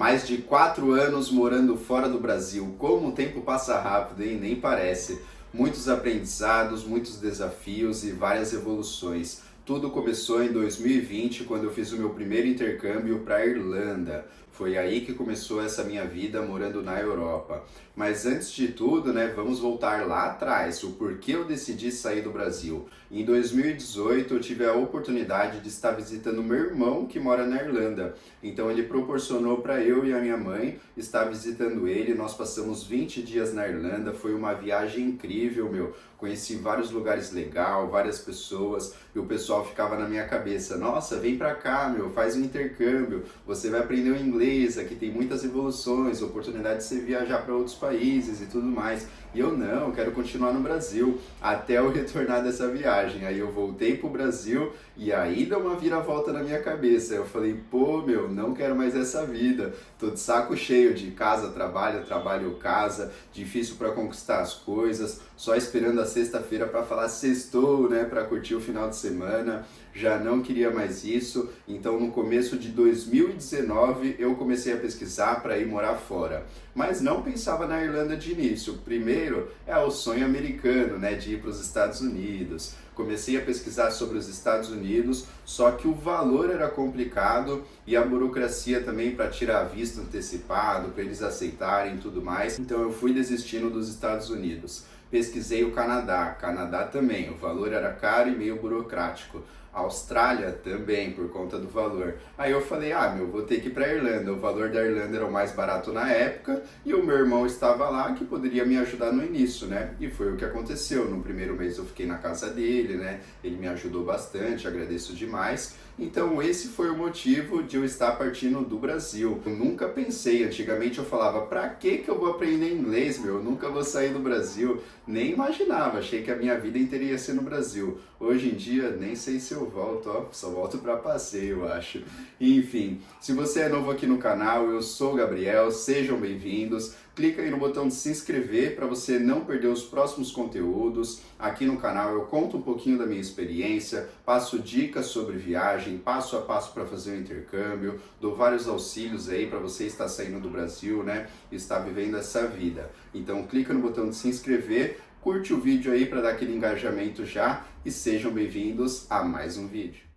Mais de 4 anos morando fora do Brasil. Como o tempo passa rápido, hein? Nem parece. Muitos aprendizados, muitos desafios e várias evoluções. Tudo começou em 2020, quando eu fiz o meu primeiro intercâmbio para a Irlanda. Foi aí que começou essa minha vida morando na Europa. Mas antes de tudo, né, vamos voltar lá atrás, o porquê eu decidi sair do Brasil. Em 2018 eu tive a oportunidade de estar visitando meu irmão que mora na Irlanda. Então ele proporcionou para eu e a minha mãe estar visitando ele. Nós passamos 20 dias na Irlanda, foi uma viagem incrível, meu. Conheci vários lugares legais, várias pessoas, e o pessoal ficava na minha cabeça: nossa, vem pra cá, meu, faz um intercâmbio, você vai aprender o inglês, aqui tem muitas evoluções, oportunidade de você viajar para outros países e tudo mais. E eu não, quero continuar no Brasil, até eu retornar dessa viagem. Aí eu voltei pro Brasil e aí deu uma viravolta na minha cabeça. Eu falei: pô, meu, não quero mais essa vida, tô de saco cheio de casa, trabalho, trabalho, casa, difícil para conquistar as coisas, só esperando a sexta-feira para falar sextou, né, para curtir o final de semana. Já não queria mais isso, então no começo de 2019 eu comecei a pesquisar para ir morar fora. Mas não pensava na Irlanda de início. Primeiro é o sonho americano, né, de ir para os Estados Unidos. Comecei a pesquisar sobre os Estados Unidos, só que o valor era complicado e a burocracia também para tirar visto antecipado, para eles aceitarem e tudo mais. Então eu fui desistindo dos Estados Unidos. Pesquisei o Canadá também, o valor era caro e meio burocrático. A Austrália também, por conta do valor. Aí eu falei: ah, meu, vou ter que ir para a Irlanda. O valor da Irlanda era o mais barato na época e o meu irmão estava lá que poderia me ajudar no início, né? E foi o que aconteceu. No primeiro mês eu fiquei na casa dele, né? Ele me ajudou bastante, agradeço demais. Então esse foi o motivo de eu estar partindo do Brasil. Eu nunca pensei, antigamente eu falava: pra que eu vou aprender inglês, meu? Eu nunca vou sair do Brasil. Nem imaginava, achei que a minha vida inteira ia ser no Brasil. Hoje em dia, nem sei se eu volto, ó, só volto para passeio, eu acho. Enfim, se você é novo aqui no canal, eu sou o Gabriel, sejam bem-vindos. Clica aí no botão de se inscrever para você não perder os próximos conteúdos. Aqui no canal eu conto um pouquinho da minha experiência, passo dicas sobre viagem, passo a passo para fazer o intercâmbio, dou vários auxílios aí para você estar saindo do Brasil, né, e estar vivendo essa vida. Então clica no botão de se inscrever, curte o vídeo aí para dar aquele engajamento já e sejam bem-vindos a mais um vídeo.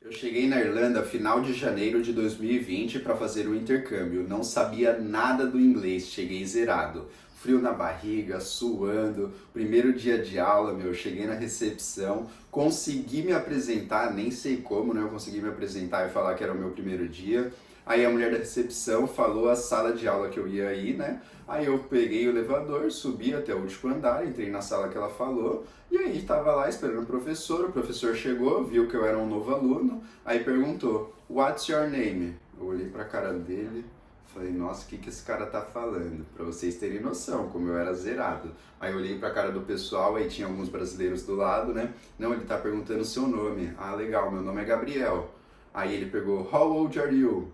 Eu cheguei na Irlanda final de janeiro de 2020 para fazer o intercâmbio. Não sabia nada do inglês, cheguei zerado. Frio na barriga, suando, primeiro dia de aula, meu, cheguei na recepção, consegui me apresentar, nem sei como, né? Eu consegui me apresentar e falar que era o meu primeiro dia. Aí a mulher da recepção falou a sala de aula que eu ia ir, né? Aí eu peguei o elevador, subi até o último andar, entrei na sala que ela falou, e aí estava lá esperando o professor chegou, viu que eu era um novo aluno, aí perguntou: "What's your name?" Eu olhei pra cara dele, falei: nossa, o que esse cara tá falando? Pra vocês terem noção, como eu era zerado. Aí eu olhei pra cara do pessoal, aí tinha alguns brasileiros do lado, né? Não, ele tá perguntando o seu nome. Ah, legal, meu nome é Gabriel. Aí ele pegou: "How old are you?"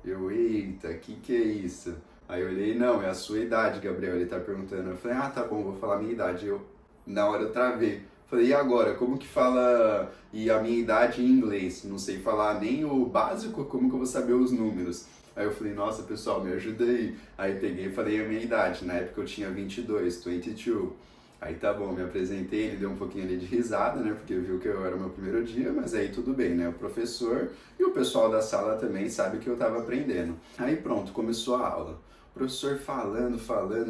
Eu: eita, que é isso? Aí eu olhei: não, é a sua idade, Gabriel, ele tá perguntando. Eu falei: ah, tá bom, vou falar a minha idade. Na hora eu travei. Falei: e agora, como que fala e a minha idade em inglês? Não sei falar nem o básico, como que eu vou saber os números? Aí eu falei: nossa, pessoal, me ajuda aí. Aí peguei e falei a minha idade, na época eu tinha 22. Aí tá bom, me apresentei, ele deu um pouquinho ali de risada, né, porque viu que eu era o meu primeiro dia, mas aí tudo bem, né, o professor e o pessoal da sala também sabe que eu tava aprendendo. Aí pronto, começou a aula. O professor falando,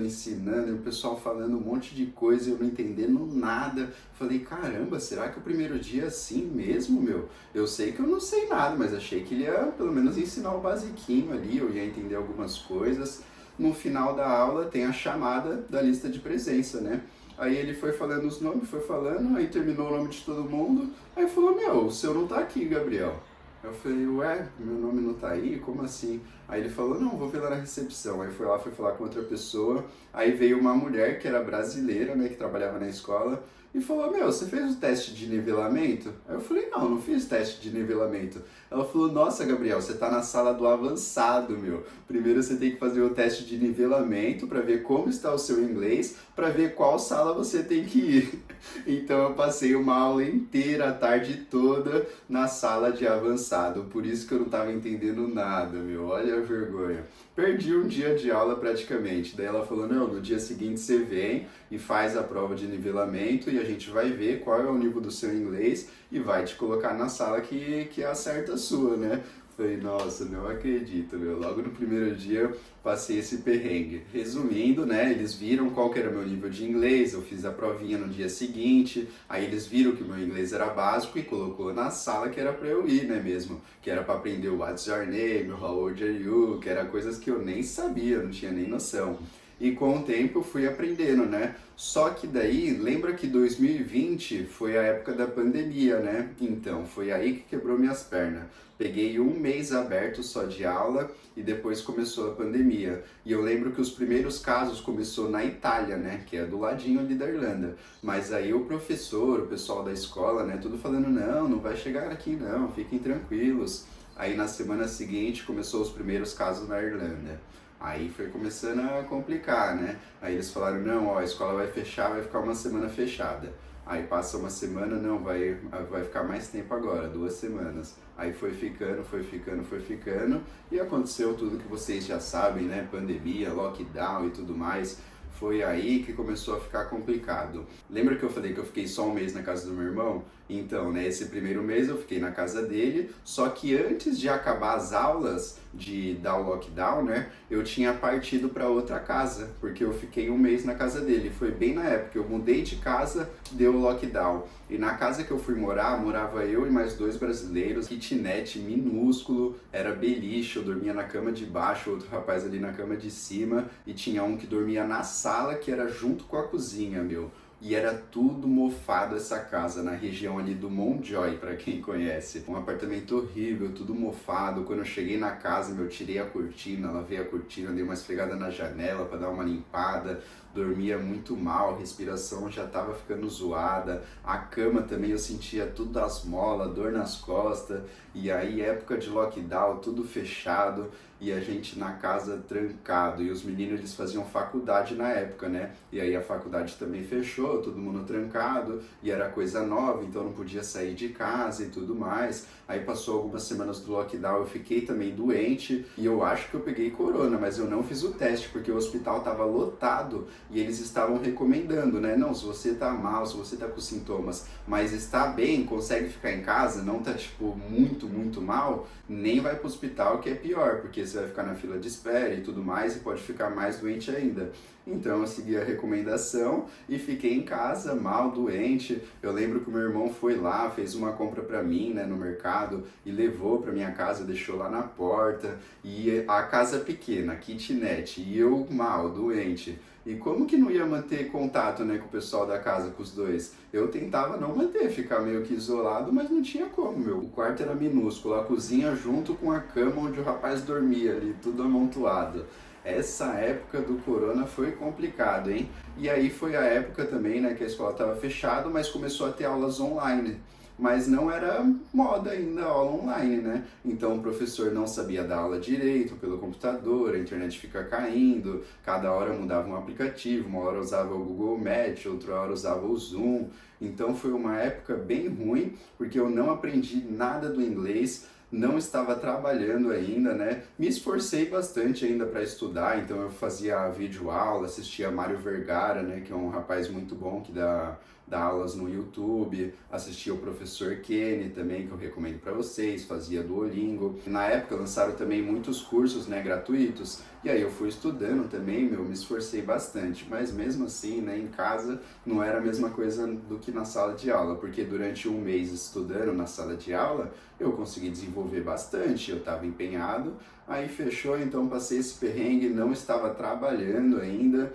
ensinando, e o pessoal falando um monte de coisa e eu não entendendo nada. Falei: caramba, será que o primeiro dia é assim mesmo, meu? Eu sei que eu não sei nada, mas achei que ele ia pelo menos ensinar o basiquinho ali, eu ia entender algumas coisas. No final da aula tem a chamada da lista de presença, né? Aí ele foi falando os nomes, foi falando, aí terminou o nome de todo mundo, aí falou: meu, o seu não tá aqui, Gabriel. Eu falei: ué, meu nome não tá aí? Como assim? Aí ele falou: não, vou ver lá na recepção. Aí foi lá, foi falar com outra pessoa, aí veio uma mulher que era brasileira, né, que trabalhava na escola, e falou, meu, você fez o teste de nivelamento? Aí eu falei, não, não fiz teste de nivelamento. Ela falou, nossa, Gabriel, você tá na sala do avançado, meu. Primeiro você tem que fazer o teste de nivelamento para ver como está o seu inglês, para ver qual sala você tem que ir. Então eu passei uma aula inteira, a tarde toda, na sala de avançado. Por isso que eu não tava entendendo nada, meu. Olha a vergonha. Perdi um dia de aula praticamente. Daí ela falou, não, no dia seguinte você vem e faz a prova de nivelamento e a gente vai ver qual é o nível do seu inglês e vai te colocar na sala que acerta a sua, né? Falei, nossa, não acredito, meu. Logo no primeiro dia passei esse perrengue. Resumindo, né, eles viram qual que era o meu nível de inglês, eu fiz a provinha no dia seguinte, aí eles viram que o meu inglês era básico e colocou na sala que era pra eu ir, né, mesmo? Que era pra aprender o What's Your Name, o How Old Are You, que era coisas que eu nem sabia, não tinha nem noção. E com o tempo eu fui aprendendo, né? Só que daí, lembra que 2020 foi a época da pandemia, né? Então, foi aí que quebrou minhas pernas. Peguei um mês aberto só de aula e depois começou a pandemia. E eu lembro que os primeiros casos começou na Itália, né? Que é do ladinho ali da Irlanda. Mas aí o professor, o pessoal da escola, né? Tudo falando, não, não vai chegar aqui não, fiquem tranquilos. Aí na semana seguinte começou os primeiros casos na Irlanda. Aí foi começando a complicar, né? Aí eles falaram, não, ó, a escola vai fechar, vai ficar uma semana fechada. Aí passa uma semana, não, vai ficar mais tempo agora, 2 semanas. Aí foi ficando, foi ficando, foi ficando, e aconteceu tudo que vocês já sabem, né? Pandemia, lockdown e tudo mais. Foi aí que começou a ficar complicado. Lembra que eu falei que eu fiquei só um mês na casa do meu irmão? Então, né, esse primeiro mês eu fiquei na casa dele, só que antes de acabar as aulas, de dar o lockdown, né, eu tinha partido para outra casa, porque eu fiquei um mês na casa dele. Foi bem na época, eu mudei de casa, deu o lockdown. E na casa que eu fui morar, morava eu e mais 2 brasileiros, kitnet minúsculo, era beliche, eu dormia na cama de baixo, outro rapaz ali na cama de cima, e tinha um que dormia na sala, que era junto com a cozinha, meu. E era tudo mofado essa casa, na região ali do Montjoy, para quem conhece. Um apartamento horrível, tudo mofado. Quando eu cheguei na casa, eu tirei a cortina, lavei a cortina, dei uma esfregada na janela para dar uma limpada. Dormia muito mal, a respiração já estava ficando zoada. A cama também eu sentia tudo das molas, dor nas costas. E aí, época de lockdown, tudo fechado. E a gente na casa trancado. E os meninos, eles faziam faculdade na época, né? E aí a faculdade também fechou, todo mundo trancado. E era coisa nova, então não podia sair de casa e tudo mais. Aí passou algumas semanas do lockdown, eu fiquei também doente. E eu acho que eu peguei corona, mas eu não fiz o teste, porque o hospital estava lotado. E eles estavam recomendando, né? Não, se você tá mal, se você tá com sintomas, mas está bem, consegue ficar em casa, não tá, tipo, muito mal, nem vai pro hospital, que é pior, porque você vai ficar na fila de espera e tudo mais e pode ficar mais doente ainda. Então eu segui a recomendação e fiquei em casa, mal, doente. Eu lembro que o meu irmão foi lá, fez uma compra pra mim, né, no mercado e levou pra minha casa, deixou lá na porta. E a casa pequena, kitnet, e eu mal, doente. E como que não ia manter contato, né, com o pessoal da casa, com os dois? Eu tentava não manter, ficar meio que isolado, mas não tinha como, meu. O quarto era minúsculo, a cozinha junto com a cama onde o rapaz dormia ali, tudo amontoado. Essa época do corona foi complicado, hein? E aí foi a época também, né, que a escola estava fechada, mas começou a ter aulas online. Mas não era moda ainda a aula online, né? Então o professor não sabia dar aula direito pelo computador, a internet fica caindo, cada hora mudava um aplicativo, uma hora usava o Google Meet, outra hora usava o Zoom. Então foi uma época bem ruim, porque eu não aprendi nada do inglês, não estava trabalhando ainda, né? Me esforcei bastante ainda para estudar, então eu fazia videoaula, assistia Mário Vergara, né? Que é um rapaz muito bom que dá aulas no YouTube, assistia o professor Kenny também, que eu recomendo para vocês, fazia Duolingo. Na época lançaram também muitos cursos, né, gratuitos, e aí eu fui estudando também, meu, me esforcei bastante, mas mesmo assim, né, em casa não era a mesma coisa do que na sala de aula, porque durante um mês estudando na sala de aula, eu consegui desenvolver bastante, eu estava empenhado, aí fechou, então passei esse perrengue, não estava trabalhando ainda,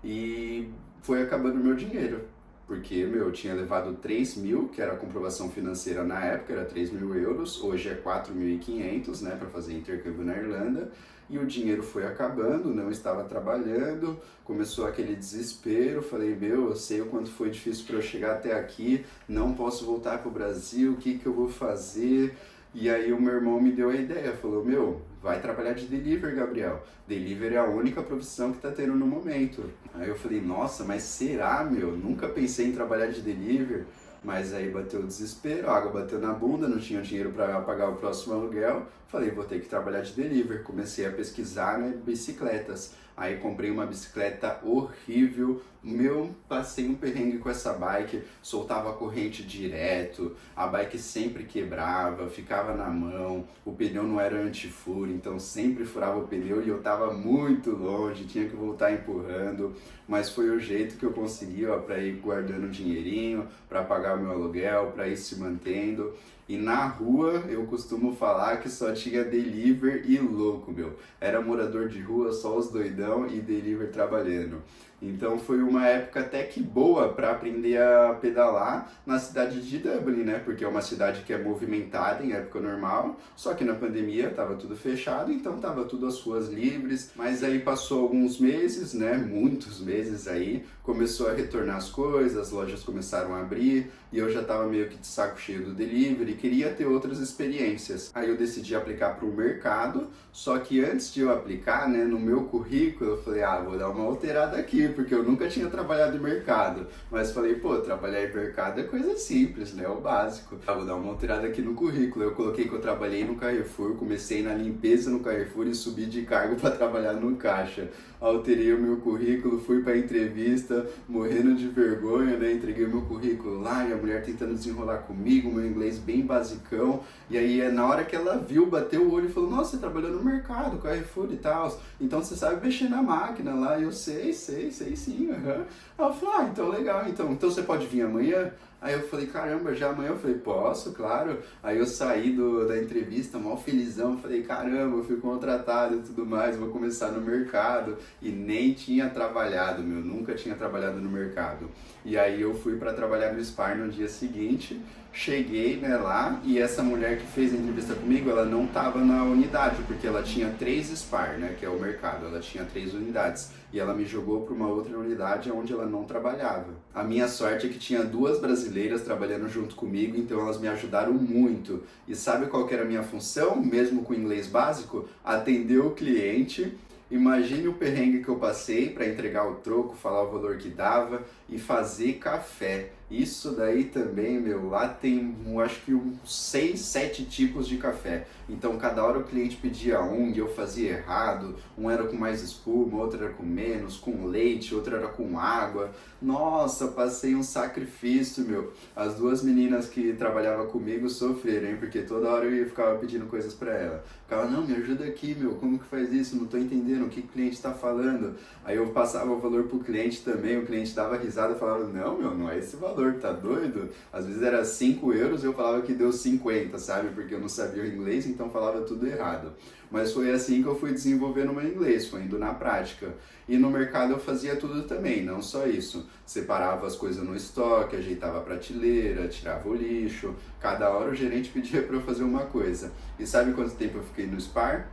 e foi acabando o meu dinheiro. porque, meu, eu tinha levado 3 mil, que era a comprovação financeira na época, era 3 mil euros, hoje é 4.500, né, para fazer intercâmbio na Irlanda, e o dinheiro foi acabando, não estava trabalhando, começou aquele desespero, falei, meu, eu sei o quanto foi difícil para eu chegar até aqui, não posso voltar para o Brasil, o que que eu vou fazer? E aí o meu irmão me deu a ideia, falou, meu, vai trabalhar de delivery, Gabriel. Delivery é a única profissão que tá tendo no momento. Aí eu falei, nossa, mas será, meu? Nunca pensei em trabalhar de delivery. Mas aí bateu o desespero, a água bateu na bunda, não tinha dinheiro para pagar o próximo aluguel. Falei, vou ter que trabalhar de delivery. Comecei a pesquisar, né, bicicletas. Aí comprei uma bicicleta horrível. Meu, passei um perrengue com essa bike, soltava a corrente direto, a bike sempre quebrava, ficava na mão, o pneu não era anti-furo, então sempre furava o pneu e eu tava muito longe, tinha que voltar empurrando, mas foi o jeito que eu consegui, ó, para ir guardando dinheirinho, para pagar o meu aluguel, para ir se mantendo. E na rua eu costumo falar que só tinha deliver e louco, meu. Era morador de rua, só os doidão e deliver trabalhando. Então foi uma época até que boa para aprender a pedalar na cidade de Dublin, né? Porque é uma cidade que é movimentada em época normal, só que na pandemia estava tudo fechado, então estava tudo às ruas livres. Mas aí passou alguns meses, né? Muitos meses aí, começou a retornar as coisas, as lojas começaram a abrir e eu já estava meio que de saco cheio do delivery, queria ter outras experiências. Aí eu decidi aplicar para o mercado, só que antes de eu aplicar, né, no meu currículo, eu falei, vou dar uma alterada aqui, porque eu nunca tinha trabalhado em mercado. Mas falei, pô, trabalhar em mercado é coisa simples, né, o básico. Vou dar uma alterada aqui no currículo. Eu coloquei que eu trabalhei no Carrefour, comecei na limpeza no Carrefour e subi de cargo para trabalhar no caixa. Alterei o meu currículo, fui para a entrevista, morrendo de vergonha, né, entreguei o meu currículo lá e a mulher tentando desenrolar comigo, meu inglês bem basicão. E aí, na hora que ela viu, bateu o olho e falou, nossa, você trabalhou no mercado, Carrefour e tal, então você sabe mexer na máquina lá. E eu sei sim, aham. Ela falou, então legal, então você pode vir amanhã? Aí eu falei, caramba, já amanhã? Eu falei, posso, claro. Aí eu saí da entrevista, mal felizão, falei, caramba, eu fui contratado e tudo mais, vou começar no mercado. E nem tinha trabalhado, meu, nunca tinha trabalhado no mercado. E aí eu fui para trabalhar no Spar no dia seguinte, cheguei, né, lá, e essa mulher que fez a entrevista comigo, ela não estava na unidade, porque ela tinha 3 Spar, né, que é o mercado, ela tinha 3 unidades, e ela me jogou para uma outra unidade onde ela não trabalhava. A minha sorte é que tinha 2 brasileiras trabalhando junto comigo, então elas me ajudaram muito. E sabe qual que era a minha função, mesmo com inglês básico? Atender o cliente. Imagine o perrengue que eu passei para entregar o troco, falar o valor que dava e fazer café. Isso daí também, meu, lá tem, acho que uns 6, 7 tipos de café. Então, cada hora o cliente pedia um e eu fazia errado. Um era com mais espuma, outro era com menos, com leite, outro era com água. Nossa, passei um sacrifício, meu. As 2 meninas que trabalhavam comigo sofreram, hein? Porque toda hora eu ficava pedindo coisas para ela. Ficava, não, me ajuda aqui, meu, como que faz isso? Não tô entendendo o que o cliente está falando. Aí eu passava o valor pro cliente também, o cliente dava risada e falava, não, meu, não é esse valor, tá doido? Às vezes era 5 euros e eu falava que deu 50, sabe? Porque eu não sabia o inglês, então falava tudo errado. Mas foi assim que eu fui desenvolvendo o meu inglês, foi indo na prática. E no mercado eu fazia tudo também, não só isso. Separava as coisas no estoque, ajeitava a prateleira, tirava o lixo. Cada hora o gerente pedia para eu fazer uma coisa. E sabe quanto tempo eu fiquei no Spar?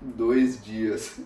2 dias.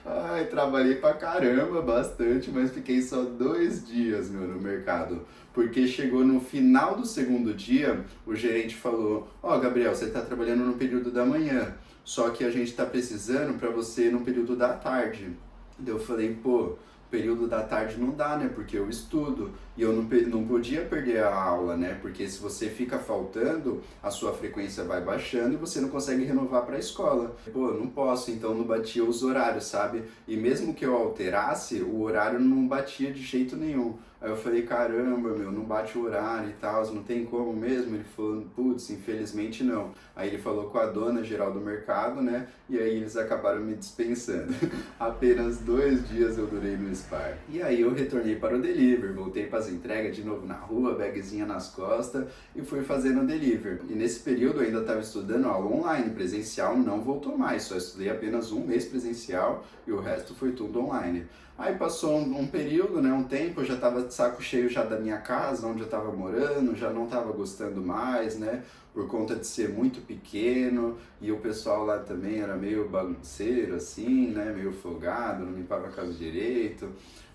Ai, trabalhei pra caramba, bastante, mas fiquei só 2 dias, meu, no mercado. Porque chegou no final do segundo dia, o gerente falou, Gabriel, você tá trabalhando no período da manhã, só que a gente tá precisando pra você no período da tarde. Daí eu falei, pô, período da tarde não dá, né, porque eu estudo e eu não podia perder a aula, né, porque se você fica faltando, a sua frequência vai baixando e você não consegue renovar para a escola. Pô, não posso, então não batia os horários, sabe? E mesmo que eu alterasse, o horário não batia de jeito nenhum. Aí eu falei, caramba, meu, não bate o horário e tal, não tem como mesmo? Ele falou, putz, infelizmente não. Aí ele falou com a dona geral do mercado, né, e aí eles acabaram me dispensando. Apenas 2 dias eu durei no Spar. E aí eu retornei para o delivery, voltei para as entregas de novo na rua, bagzinha nas costas e fui fazendo o delivery. E nesse período eu ainda estava estudando aula online, presencial não voltou mais, só estudei apenas 1 mês presencial e o resto foi tudo online. Aí passou um período, né, um tempo, eu já estava de saco cheio já da minha casa, onde eu estava morando, já não estava gostando mais, né? Por conta de ser muito pequeno e o pessoal lá também era meio bagunceiro, assim, né? Meio folgado, não limpava a casa direito.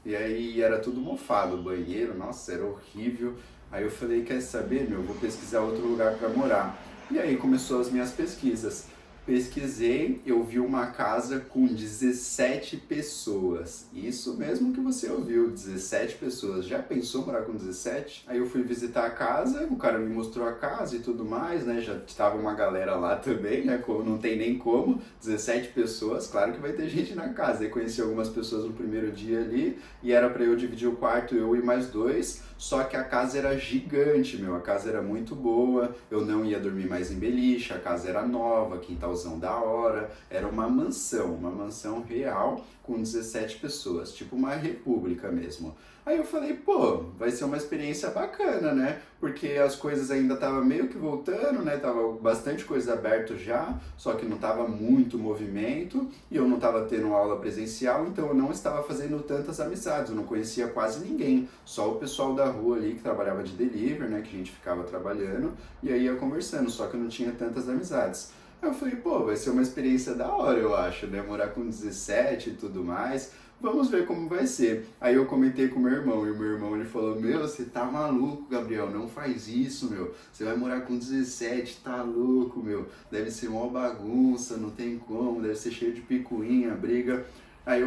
E aí era tudo mofado, o banheiro, nossa, era horrível. Aí eu falei, quer saber, meu, vou pesquisar outro lugar para morar. E aí começou as minhas pesquisas. Pesquisei, eu vi uma casa com 17 pessoas. Isso mesmo que você ouviu, 17 pessoas. Já pensou morar com 17? Aí eu fui visitar a casa, o cara me mostrou a casa e tudo mais, né? Já estava uma galera lá também, né? Como não tem nem como, 17 pessoas, claro que vai ter gente na casa. Aí conheci algumas pessoas no primeiro dia ali e era para eu dividir o quarto, eu e mais dois. Só que a casa era gigante, meu, a casa era muito boa, eu não ia dormir mais em beliche, a casa era nova, quintalzão da hora, era uma mansão real com 17 pessoas, tipo uma república mesmo. Aí eu falei, pô, vai ser uma experiência bacana, né? Porque as coisas ainda estavam meio que voltando, né? Tava bastante coisa aberta já, só que não tava muito movimento e eu não tava tendo aula presencial, então eu não estava fazendo tantas amizades, eu não conhecia quase ninguém, só o pessoal da rua ali que trabalhava de delivery, né? Que a gente ficava trabalhando e aí ia conversando, só que eu não tinha tantas amizades. Aí eu falei, pô, vai ser uma experiência da hora, eu acho, né? Morar com 17 e tudo mais. Vamos ver como vai ser. Aí eu comentei com meu irmão, e o meu irmão ele falou, meu, você tá maluco, Gabriel, não faz isso, meu. Você vai morar com 17, tá louco, meu. Deve ser uma bagunça, não tem como, deve ser cheio de picuinha, briga.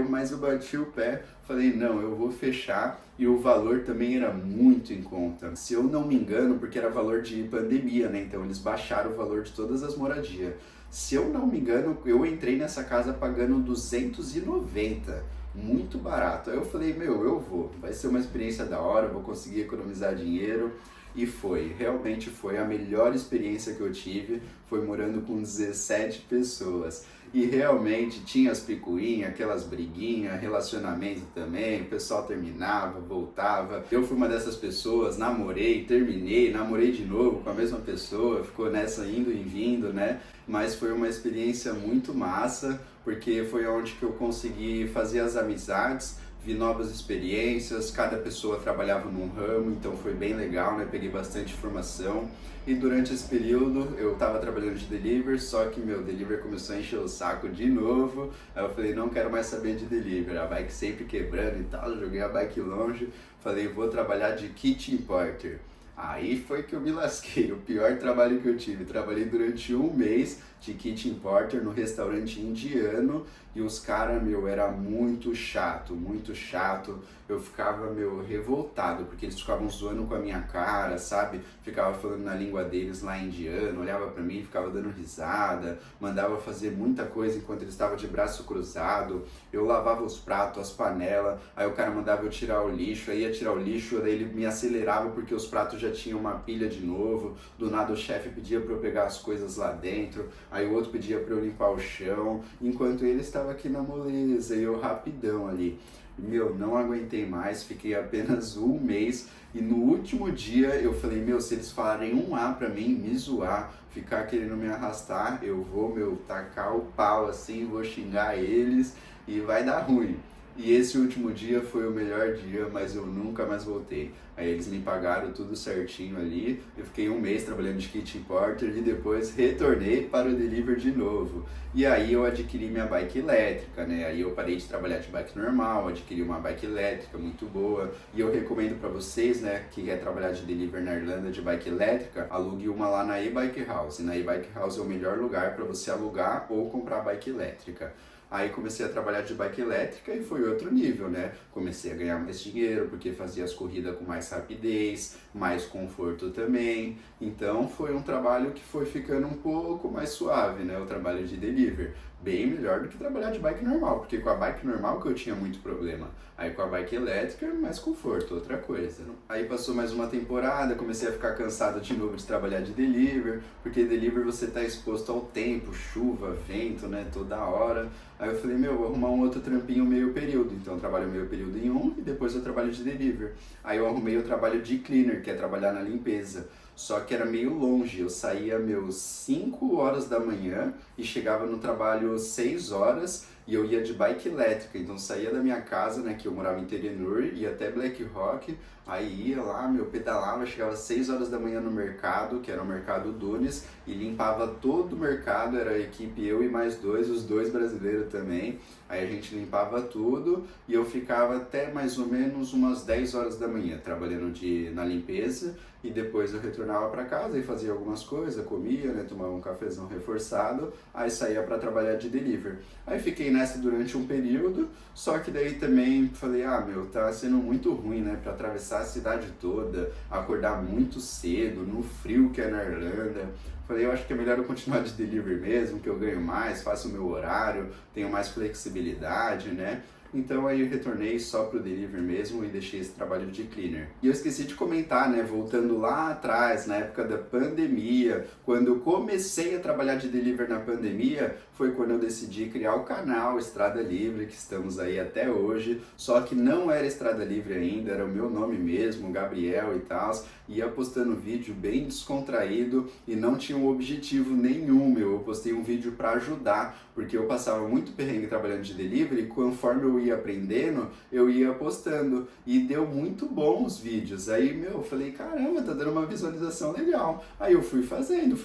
Mas eu bati o pé, falei, não, eu vou fechar, e o valor também era muito em conta. Se eu não me engano, porque era valor de pandemia, né? Então eles baixaram o valor de todas as moradias. Se eu não me engano, eu entrei nessa casa pagando 290, muito barato. Aí eu falei, meu, eu vou, vai ser uma experiência da hora, vou conseguir economizar dinheiro. E foi, realmente foi a melhor experiência que eu tive, foi morando com 17 pessoas. E realmente tinha as picuinhas, aquelas briguinhas, relacionamento também, o pessoal terminava, voltava. Eu fui uma dessas pessoas, namorei, terminei, namorei de novo com a mesma pessoa, ficou nessa indo e vindo, né? Mas foi uma experiência muito massa, porque foi onde que eu consegui fazer as amizades, vi novas experiências, cada pessoa trabalhava num ramo, então foi bem legal, né? Peguei bastante informação. E durante esse período eu estava trabalhando de delivery, só que meu delivery começou a encher o saco de novo. Aí eu falei, não quero mais saber de delivery, a bike sempre quebrando e tal, joguei a bike longe, falei, vou trabalhar de kitchen porter. Aí foi que eu me lasquei, o pior trabalho que eu tive. Trabalhei durante um mês de kitchen porter no restaurante indiano e os caras, meu, era muito chato, muito chato. Eu ficava, meu, revoltado, porque eles ficavam zoando com a minha cara, sabe? Ficava falando na língua deles lá indiano, olhava pra mim, ficava dando risada, mandava fazer muita coisa enquanto eles estavam de braço cruzado. Eu lavava os pratos, as panelas, aí o cara mandava eu tirar o lixo, aí ia tirar o lixo, daí ele me acelerava porque os pratos já tinham uma pilha de novo. Do nada o chefe pedia pra eu pegar as coisas lá dentro, aí o outro pedia pra eu limpar o chão, enquanto ele estava aqui na moleza e eu rapidão ali. Meu, não aguentei mais, fiquei apenas um mês e no último dia eu falei, meu, se eles falarem um A pra mim, me zoar, ficar querendo me arrastar, eu vou, meu, tacar o pau assim, vou xingar eles e vai dar ruim. E esse último dia foi o melhor dia, mas eu nunca mais voltei. Aí eles me pagaram tudo certinho ali, eu fiquei um mês trabalhando de kitchen porter e depois retornei para o delivery de novo. E aí eu adquiri minha bike elétrica, né? Aí eu parei de trabalhar de bike normal, adquiri uma bike elétrica muito boa. E eu recomendo para vocês, né, que quer trabalhar de delivery na Irlanda de bike elétrica, alugue uma lá na e-bike house. E na e-bike house é o melhor lugar para você alugar ou comprar bike elétrica. Aí comecei a trabalhar de bike elétrica e foi outro nível, né? Comecei a ganhar mais dinheiro porque fazia as corridas com mais rapidez, mais conforto também. Então foi um trabalho que foi ficando um pouco mais suave, né? O trabalho de delivery. Bem melhor do que trabalhar de bike normal, porque com a bike normal que eu tinha muito problema. Aí com a bike elétrica, mais conforto, outra coisa. Aí passou mais uma temporada, comecei a ficar cansado de novo de trabalhar de delivery, porque delivery você tá exposto ao tempo, chuva, vento, né, toda hora. Aí eu falei, meu, vou arrumar um outro trampinho meio período. Então eu trabalho meio período em um e depois eu trabalho de delivery. Aí eu arrumei o trabalho de cleaner, que é trabalhar na limpeza. só que era meio longe. Eu saía meus 5 horas da manhã e chegava no trabalho 6 horas e eu ia de bike elétrica. Então saía da minha casa, né, que eu morava em Terenur, ia até Black Rock, aí ia lá, meu, pedalava, chegava às 6 horas da manhã no mercado, que era o Mercado Dunes, e limpava todo o mercado, era a equipe eu e mais dois, os dois brasileiros também. Aí a gente limpava tudo e eu ficava até mais ou menos umas 10 horas da manhã trabalhando na limpeza, e depois eu retornava para casa e fazia algumas coisas, comia, né, tomava um cafezão reforçado, aí saía para trabalhar de delivery. Aí fiquei nessa durante um período, só que daí também falei, meu, tá sendo muito ruim, né, para atravessar a cidade toda, acordar muito cedo, no frio que é na Irlanda. Falei, eu acho que é melhor eu continuar de delivery mesmo, que eu ganho mais, faço o meu horário, tenho mais flexibilidade, né? Então aí eu retornei só pro delivery mesmo e deixei esse trabalho de cleaner. E eu esqueci de comentar, né, voltando lá atrás, na época da pandemia, quando eu comecei a trabalhar de delivery na pandemia, foi quando eu decidi criar o canal Estrada Livre, que estamos aí até hoje, só que não era Estrada Livre ainda, era o meu nome mesmo, Gabriel e tal, ia postando vídeo bem descontraído e não tinha um objetivo nenhum meu, eu postei um vídeo para ajudar, porque eu passava muito perrengue trabalhando de delivery, e conforme eu ia aprendendo, eu ia postando e deu muito bom os vídeos. Aí, meu, eu falei, caramba, tá dando uma visualização legal. Aí eu fui fazendo.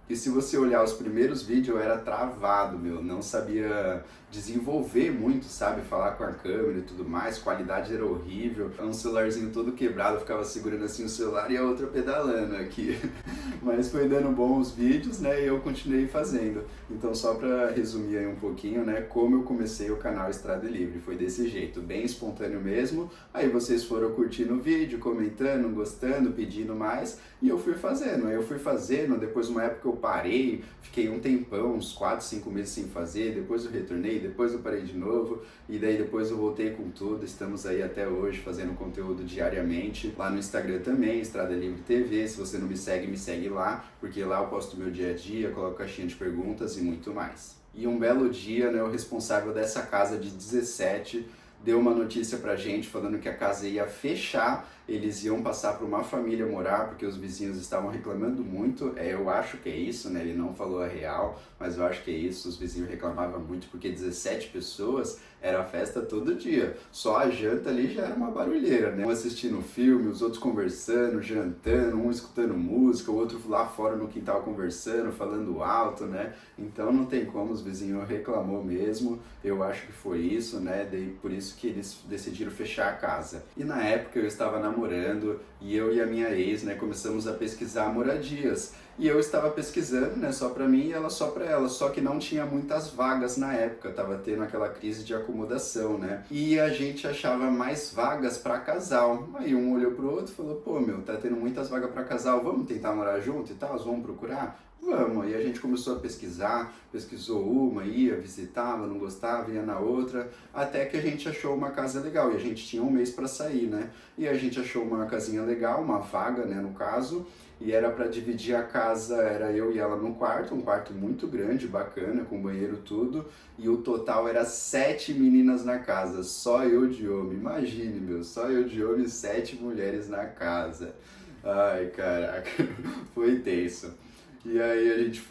E se você olhar os primeiros vídeos, eu era travado, meu, não sabia desenvolver muito, sabe? Falar com a câmera e tudo mais, qualidade era horrível. Um celularzinho todo quebrado, eu ficava segurando assim o celular e a outra pedalando aqui. Mas foi dando bons vídeos, né? E eu continuei fazendo. Então, só pra resumir aí um pouquinho, né? Como eu comecei o canal Estrada Livre. Foi desse jeito, bem espontâneo mesmo. Aí vocês foram curtindo o vídeo, comentando, gostando, pedindo mais. E eu fui fazendo. Depois, uma época eu parei, fiquei um tempão, uns 4, 5 meses sem fazer. Depois eu retornei, depois eu parei de novo. E daí depois eu voltei com tudo. Estamos aí até hoje fazendo conteúdo diariamente. Lá no Instagram também, Estrada Livre TV. Se você não me segue lá, porque lá eu posto meu dia a dia, coloco caixinha de perguntas e muito mais. E um belo dia, né, o responsável dessa casa de 17 deu uma notícia pra gente falando que a casa ia fechar, eles iam passar para uma família morar, porque os vizinhos estavam reclamando muito. Eu acho que é isso, né? Ele não falou a real, mas eu acho que é isso. Os vizinhos reclamavam muito porque 17 pessoas era festa todo dia. Só a janta ali já era uma barulheira, né? Um assistindo filme, os outros conversando, jantando, um escutando música, o outro lá fora no quintal conversando, falando alto, né? Então não tem como, os vizinhos reclamou mesmo. Eu acho que foi isso, né? Daí por isso que eles decidiram fechar a casa. E na época eu estava namorando e eu e a minha ex, né, começamos a pesquisar moradias. E eu estava pesquisando, né, só para mim e ela só para ela, só que não tinha muitas vagas na época, tava tendo aquela crise de acomodação, né? E a gente achava mais vagas para casal. Aí um olhou pro outro e falou: "Pô, meu, tá tendo muitas vagas para casal, vamos tentar morar junto e tal, vamos procurar?" Vamos, e a gente começou a pesquisar, pesquisou uma, ia, visitava, não gostava, ia na outra, até que a gente achou uma casa legal, e a gente tinha um mês para sair, né? E a gente achou uma casinha legal, uma vaga, né, no caso, e era para dividir a casa, era eu e ela num quarto, um quarto muito grande, bacana, com banheiro tudo, e o total era 7 meninas na casa, só eu de homem, imagine, meu, só eu de homem, 7 mulheres na casa. Ai, caraca, foi tenso. E aí a gente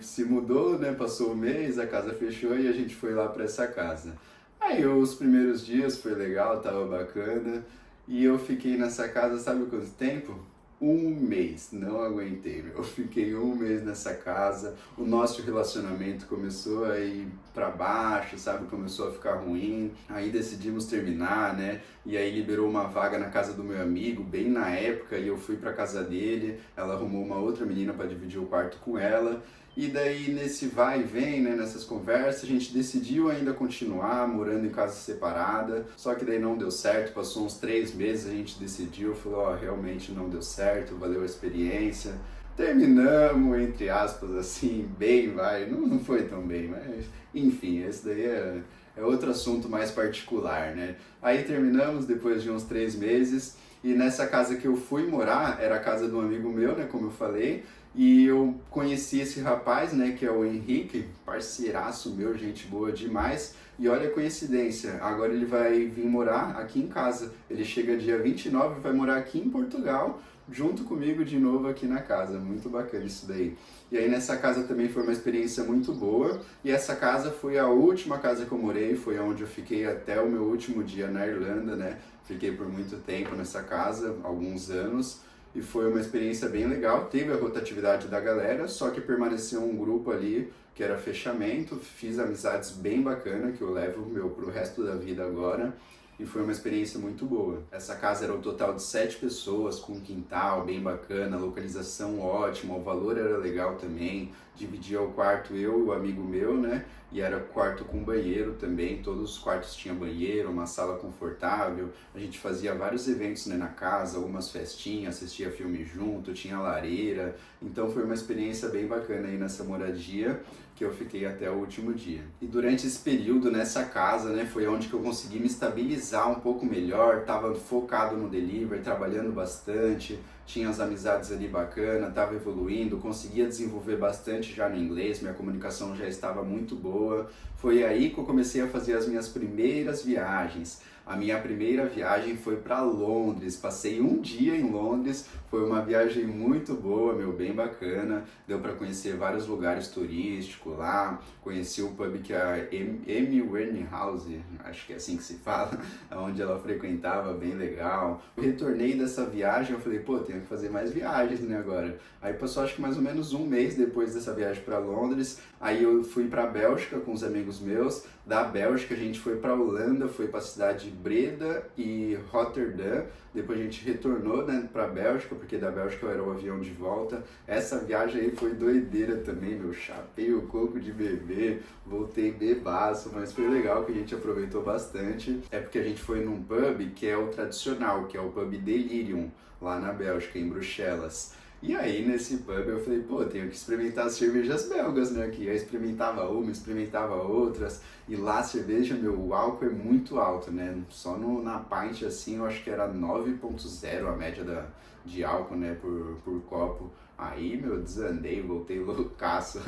se mudou, né, passou um mês, a casa fechou e a gente foi lá para essa casa. Aí os primeiros dias foi legal, tava bacana, e eu fiquei nessa casa, sabe quanto tempo? Um mês, não aguentei, meu. Eu fiquei um mês nessa casa, o nosso relacionamento começou a ir pra baixo, sabe? Começou a ficar ruim, aí decidimos terminar, né? E aí liberou uma vaga na casa do meu amigo, bem na época, e eu fui pra casa dele, ela arrumou uma outra menina para dividir o quarto com ela. E daí nesse vai e vem, né, nessas conversas, a gente decidiu ainda continuar morando em casa separada, só que daí não deu certo, passou uns 3 meses, a gente decidiu, falou, ó, realmente não deu certo, valeu a experiência, terminamos, entre aspas, assim, bem, vai, não foi tão bem, mas enfim, esse daí é outro assunto mais particular, né. Aí terminamos depois de uns 3 meses, e nessa casa que eu fui morar, era a casa de um amigo meu, né, como eu falei, e eu conheci esse rapaz, né, que é o Henrique, parceiraço meu, gente boa demais. E olha a coincidência, agora ele vai vir morar aqui em casa. Ele chega dia 29 e vai morar aqui em Portugal, junto comigo de novo aqui na casa. Muito bacana isso daí. E aí nessa casa também foi uma experiência muito boa, e essa casa foi a última casa que eu morei, foi onde eu fiquei até o meu último dia na Irlanda, né? Fiquei por muito tempo nessa casa, alguns anos, e foi uma experiência bem legal. Teve a rotatividade da galera, só que permaneceu um grupo ali que era fechamento, fiz amizades bem bacanas que eu levo pro resto da vida agora. E foi uma experiência muito boa. Essa casa era um total de 7 pessoas, com um quintal bem bacana, localização ótima, o valor era legal também. Dividia o quarto eu e o amigo meu, né? E era quarto com banheiro também, todos os quartos tinham banheiro, uma sala confortável. A gente fazia vários eventos, né, na casa, algumas festinhas, assistia filme junto, tinha lareira. Então foi uma experiência bem bacana aí nessa moradia, que eu fiquei até o último dia. E durante esse período nessa casa, né, foi onde que eu consegui me estabilizar um pouco melhor, estava focado no delivery, trabalhando bastante, tinha as amizades ali bacana, estava evoluindo, conseguia desenvolver bastante já no inglês, minha comunicação já estava muito boa. Foi aí que eu comecei a fazer as minhas primeiras viagens. A minha primeira viagem foi para Londres, passei um dia em Londres, foi uma viagem muito boa, meu, bem bacana, deu para conhecer vários lugares turísticos lá, conheci o pub que é a Amy Winehouse, acho que é assim que se fala, onde ela frequentava, bem legal. Eu retornei dessa viagem, eu falei, pô, tenho que fazer mais viagens, né, agora. Aí passou acho que mais ou menos um mês depois dessa viagem para Londres, aí eu fui para a Bélgica com os amigos meus, da Bélgica a gente foi para Holanda, foi para a cidade de Breda e Rotterdam, depois a gente retornou, né, para a Bélgica, porque da Bélgica era o avião de volta. Essa viagem aí foi doideira também, meu, chapei o coco de bebê, voltei bebaço, mas foi legal que a gente aproveitou bastante. É porque a gente foi num pub que é o tradicional, que é o pub Delirium, lá na Bélgica, em Bruxelas. E aí, nesse pub, eu falei, pô, tenho que experimentar as cervejas belgas, né? Que eu experimentava uma, experimentava outras. E lá a cerveja, meu, o álcool é muito alto, né? Só na pint, assim, eu acho que era 9,0 a média de álcool, né? Por copo. Aí, meu, desandei, voltei loucaço.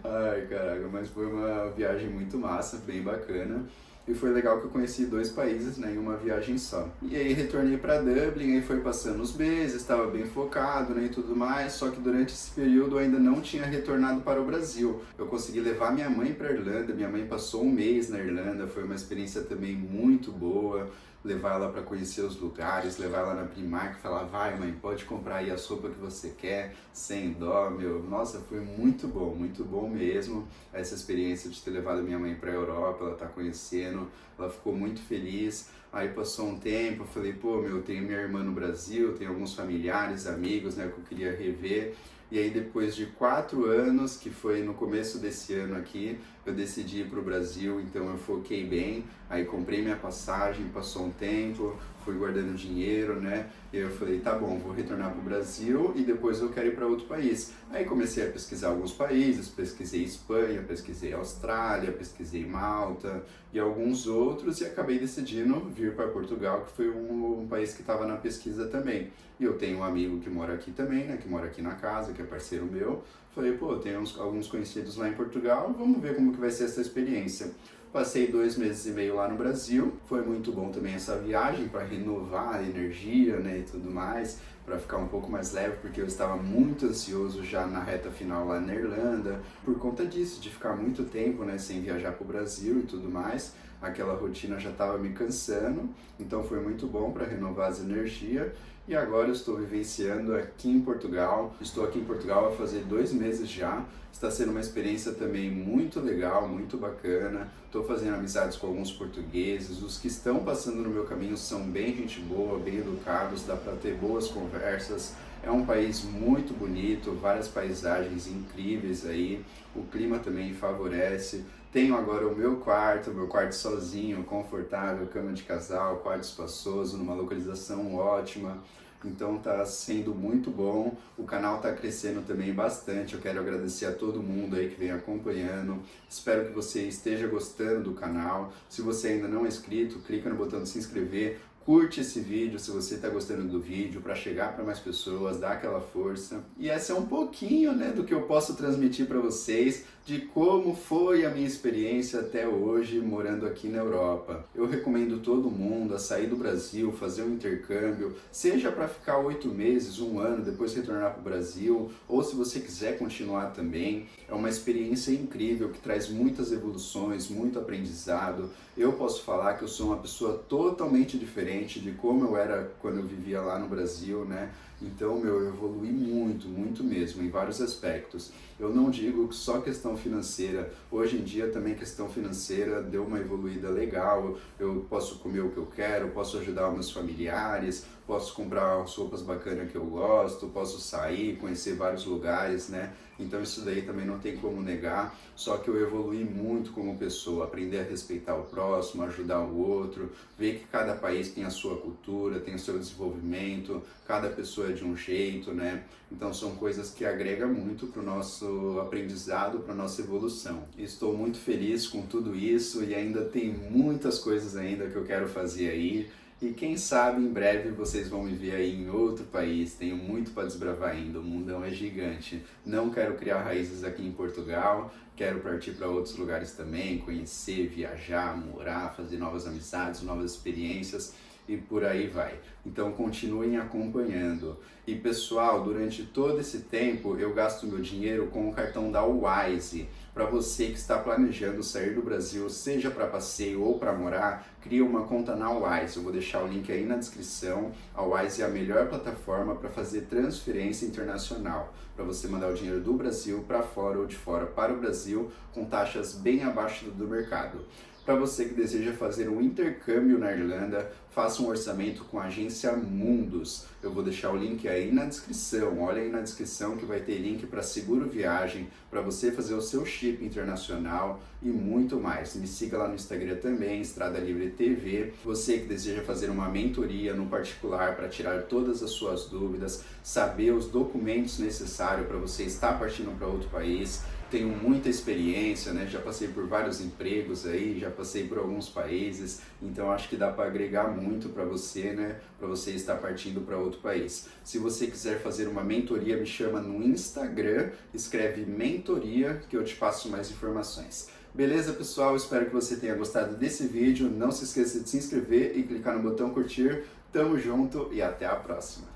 Ai, caraca, mas foi uma viagem muito massa, bem bacana. E foi legal que eu conheci 2 países, né, em uma viagem só. E aí retornei para Dublin, aí foi passando os meses, estava bem focado, né, e tudo mais, só que durante esse período eu ainda não tinha retornado para o Brasil. Eu consegui levar minha mãe para a Irlanda, minha mãe passou um mês na Irlanda, foi uma experiência também muito boa. Levar ela para conhecer os lugares, levar ela na Primark, falar, vai mãe, pode comprar aí a sopa que você quer, sem dó, meu. Nossa, foi muito bom mesmo essa experiência de ter levado minha mãe para a Europa, ela tá conhecendo, ela ficou muito feliz. Aí passou um tempo, eu falei, pô, meu, tenho minha irmã no Brasil, tenho alguns familiares, amigos, né, que eu queria rever. E aí depois de 4 anos, que foi no começo desse ano aqui, eu decidi ir para o Brasil, então eu foquei bem, aí comprei minha passagem, passou um tempo, fui guardando dinheiro, né? E eu falei, tá bom, vou retornar para o Brasil e depois eu quero ir para outro país. Aí comecei a pesquisar alguns países, pesquisei Espanha, pesquisei Austrália, pesquisei Malta e alguns outros e acabei decidindo vir para Portugal, que foi um país que estava na pesquisa também. E eu tenho um amigo que mora aqui também, né? Que mora aqui na casa, que é parceiro meu. Falei, pô, tenho alguns conhecidos lá em Portugal, vamos ver como que vai ser essa experiência. Passei 2 meses e meio lá no Brasil, foi muito bom também essa viagem para renovar a energia, né, e tudo mais, para ficar um pouco mais leve, porque eu estava muito ansioso já na reta final lá na Irlanda, por conta disso, de ficar muito tempo, né, sem viajar para o Brasil e tudo mais. Aquela rotina já estava me cansando, então foi muito bom para renovar as energias. E agora eu estou vivenciando aqui em Portugal. Estou aqui em Portugal há fazer 2 meses já. Está sendo uma experiência também muito legal, muito bacana. Estou fazendo amizades com alguns portugueses. Os que estão passando no meu caminho são bem gente boa, bem educados, dá para ter boas conversas. É um país muito bonito, várias paisagens incríveis aí. O clima também favorece. Tenho agora o meu quarto sozinho, confortável, cama de casal, quarto espaçoso, numa localização ótima. Então tá sendo muito bom, o canal tá crescendo também bastante, eu quero agradecer a todo mundo aí que vem acompanhando, espero que você esteja gostando do canal. Se você ainda não é inscrito, clica no botão de se inscrever, Curte esse vídeo se você está gostando do vídeo, para chegar para mais pessoas, dar aquela força. E essa é um pouquinho, né, do que eu posso transmitir para vocês, de como foi a minha experiência até hoje morando aqui na Europa. Eu recomendo todo mundo a sair do Brasil, fazer um intercâmbio, seja para ficar 8 meses, 1 ano, depois retornar para o Brasil, ou se você quiser continuar também. É uma experiência incrível que traz muitas evoluções, muito aprendizado. Eu posso falar que eu sou uma pessoa totalmente diferente de como eu era quando eu vivia lá no Brasil, né? Então, eu evolui muito, muito mesmo, em vários aspectos. Eu não digo que só questão financeira, hoje em dia também questão financeira deu uma evoluída legal, eu posso comer o que eu quero, posso ajudar os meus familiares, posso comprar as roupas bacanas que eu gosto, posso sair, conhecer vários lugares, né? Então isso daí também não tem como negar, só que eu evolui muito como pessoa, aprender a respeitar o próximo, ajudar o outro, ver que cada país tem a sua cultura, tem o seu desenvolvimento, cada pessoa é de um jeito, né? Então são coisas que agregam muito para o nosso aprendizado, para a nossa evolução. Estou muito feliz com tudo isso e ainda tem muitas coisas ainda que eu quero fazer aí. E quem sabe em breve vocês vão me ver aí em outro país, tenho muito para desbravar ainda, o mundão é gigante. Não quero criar raízes aqui em Portugal, quero partir para outros lugares também, conhecer, viajar, morar, fazer novas amizades, novas experiências e por aí vai. Então continuem acompanhando. E pessoal, durante todo esse tempo eu gasto meu dinheiro com o cartão da Wise. Para você que está planejando sair do Brasil, seja para passeio ou para morar, cria uma conta na Wise. Eu vou deixar o link aí na descrição. A Wise é a melhor plataforma para fazer transferência internacional, para você mandar o dinheiro do Brasil para fora ou de fora para o Brasil, com taxas bem abaixo do mercado. Para você que deseja fazer um intercâmbio na Irlanda, faça um orçamento com a agência Mundus. Eu vou deixar o link aí na descrição. Olha aí na descrição que vai ter link para seguro viagem, para você fazer o seu chip internacional e muito mais. Me siga lá no Instagram também, Estrada Livre TV. Você que deseja fazer uma mentoria no particular para tirar todas as suas dúvidas, saber os documentos necessários para você estar partindo para outro país. Tenho muita experiência, né? Já passei por vários empregos aí, já passei por alguns países, então acho que dá para agregar muito para você, né? Para você estar partindo para outro país. Se você quiser fazer uma mentoria, me chama no Instagram, escreve mentoria que eu te passo mais informações. Beleza, pessoal? Espero que você tenha gostado desse vídeo. Não se esqueça de se inscrever e clicar no botão curtir. Tamo junto e até a próxima!